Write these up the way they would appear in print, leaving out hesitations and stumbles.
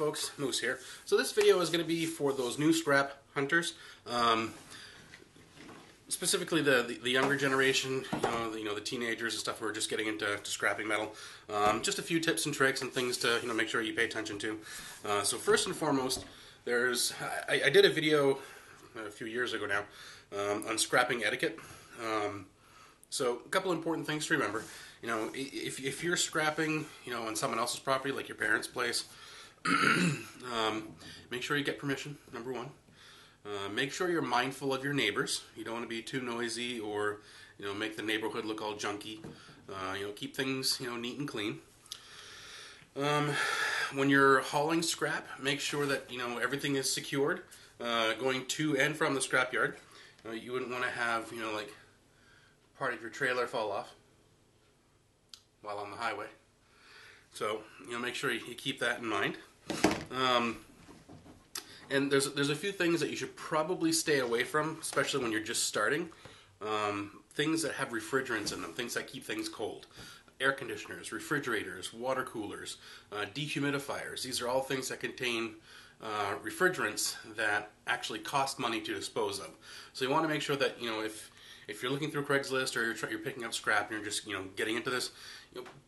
folks, Moose here. So this video is going to be for those new scrap hunters, specifically the younger generation, the teenagers and stuff who are just getting into scrapping metal. Just a few tips and tricks and things to make sure you pay attention to. So first and foremost, I did a video a few years ago now on scrapping etiquette. So a couple important things to remember. If you're scrapping, on someone else's property, like your parents' place, make sure you get permission, number one. Make sure you're mindful of your neighbors. You don't want to be too noisy or, make the neighborhood look all junky. Keep things, neat and clean. When you're hauling scrap, make sure that, everything is secured, going to and from the scrapyard. You wouldn't want to have, like part of your trailer fall off while on the highway. So, make sure you keep that in mind. And there's a few things that you should probably stay away from, especially when you're just starting. Things that have refrigerants in them, things that keep things cold. Air conditioners, refrigerators, water coolers, dehumidifiers. These are all things that contain refrigerants that actually cost money to dispose of. So you want to make sure that, if you're looking through Craigslist or you're picking up scrap and you're just, getting into this,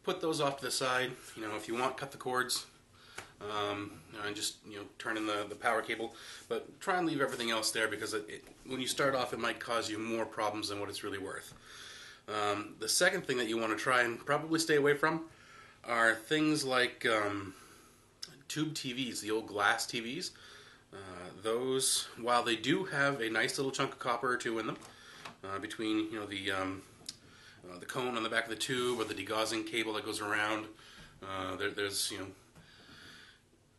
put those off to the side. If you want, cut the cords. And just turn in the power cable, but try and leave everything else there, because when you start off it might cause you more problems than what it's really worth. The second thing that you want to try and probably stay away from are things like tube TVs, the old glass TVs. Those, while they do have a nice little chunk of copper or two in them, between the cone on the back of the tube or the degaussing cable that goes around, there's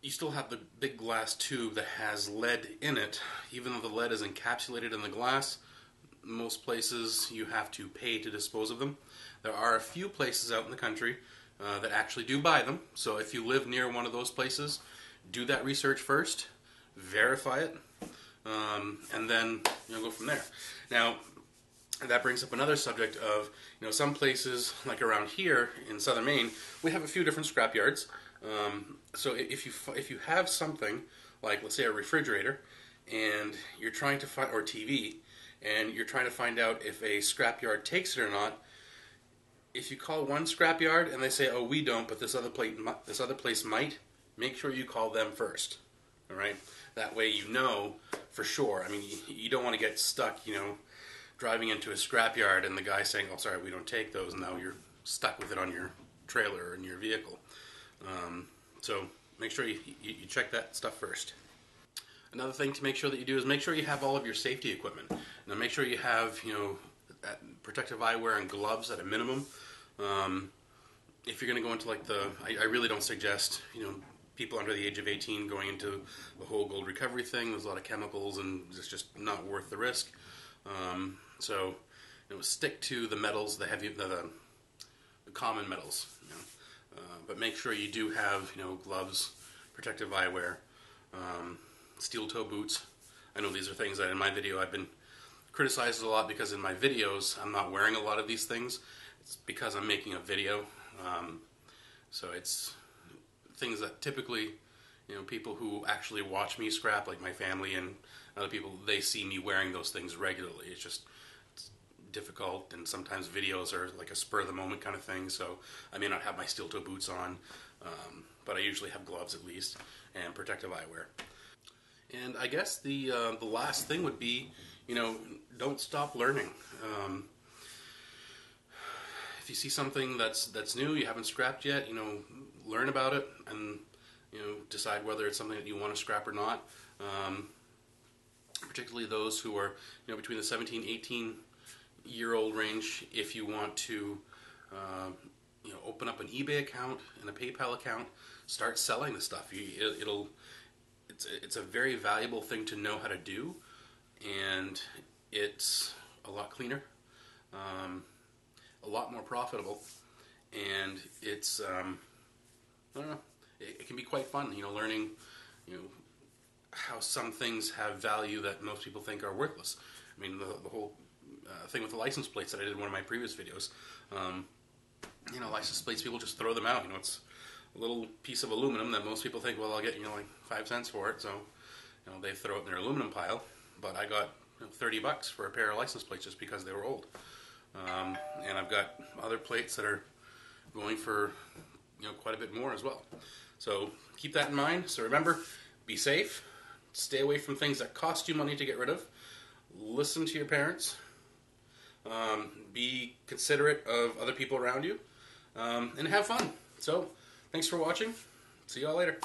you still have the big glass tube that has lead in it. Even though the lead is encapsulated in the glass, most places you have to pay to dispose of them. There are a few places out in the country that actually do buy them. So if you live near one of those places, do that research first, verify it, and then go from there. Now, that brings up another subject of, some places, like around here in southern Maine, we have a few different scrap yards. So if you have something like, let's say, a refrigerator, and you're trying to find, or TV, and you're trying to find out if a scrapyard takes it or not, if you call one scrapyard and they say, "Oh, we don't, but this other place might," make sure you call them first. All right, that way for sure. I mean, you don't want to get stuck, driving into a scrapyard and the guy saying, "Oh, sorry, we don't take those," and now you're stuck with it on your trailer or in your vehicle. So make sure you check that stuff first. Another thing to make sure that you do is make sure you have all of your safety equipment. Now make sure you have protective eyewear and gloves at a minimum. If you're going to go into I really don't suggest people under the age of 18 going into the whole gold recovery thing. There's a lot of chemicals and it's just not worth the risk. So stick to the metals, the common metals. But make sure you do have, gloves, protective eyewear, steel toe boots. I know these are things that in my video I've been criticized a lot, because in my videos I'm not wearing a lot of these things. It's because I'm making a video. So it's things that typically, people who actually watch me scrap, like my family and other people, they see me wearing those things regularly. It's difficult, and sometimes videos are like a spur of the moment kind of thing, so I may not have my steel toe boots on, but I usually have gloves at least, and protective eyewear. And I guess the last thing would be, don't stop learning. If you see something that's new, you haven't scrapped yet, learn about it and decide whether it's something that you want to scrap or not. Particularly those who are between the 17, 18-year-old range. If you want to open up an eBay account and a PayPal account, start selling the stuff. It's a very valuable thing to know how to do, and it's a lot cleaner, a lot more profitable, and it's I don't know, it can be quite fun, learning how some things have value that most people think are worthless. I mean, the whole thing with the license plates that I did in one of my previous videos. License plates, people just throw them out. It's a little piece of aluminum that most people think, well, I'll get, like 5 cents for it, so they throw it in their aluminum pile. But I got $30 for a pair of license plates just because they were old. And I've got other plates that are going for quite a bit more as well. So keep that in mind. So remember, be safe. Stay away from things that cost you money to get rid of. Listen to your parents. Be considerate of other people around you. And have fun. So thanks for watching. See y'all later.